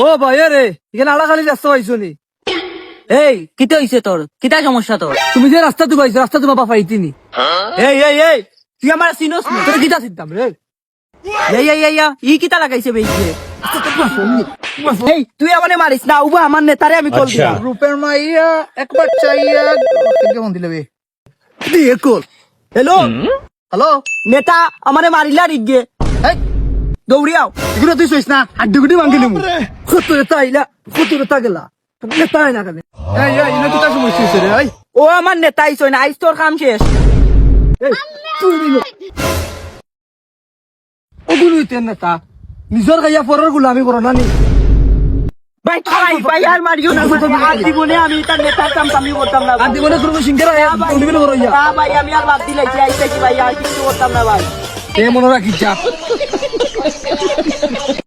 ও ভাই রে এখানে আড়া খালি রাস্তা পাইছো নি? এই কিতে হইছে তোর কিতা সমস্যা তোর? তুমি যে রাস্তা তুমি পাইছো রাস্তা তোমার বাপা ইতিনি। এই এই এই তুই আমার চিনোস না? তোর কিতা চিন্তাম রে? ই কিতা লাগাইছে বেইছে? এই তুই আমারে মারিস না, উবা আমার নেতারে আমি কল দিলাম। রূপের মাইয়া একবার চাইয়া কেমন দিলে বে দিয়ে কল। হ্যালো হ্যালো নেতা, আমারে মারিলা রিগে। এই দৌড়িয়াও। এগুলো তুই শুইস না আড্ডি গুডি মাঙ্গি নিমু কত রেতা আইলা কত রেতা গেলা নেতা আই না কেন? এই এই ইনা কিতা সমস্যা হইছে রে? এই ও আমার নেতা আইছো না, আইস তোর কাম শেষ। এই তুই দিল ওগুলো হইতেন নেতা নিজের গাইয়া পরের গুলামি করো না নি। ভাই ভাই আর মারিও না, আর জীবনে আমি তার নেতার কাম কামি করতাম না। আর জীবনে তুমি সিংহের ভাই আমি আর বাদ দিলাইছি, আইসা কি ভাই আর কিছু করতাম না ভাই। এ মনে রাখিস যা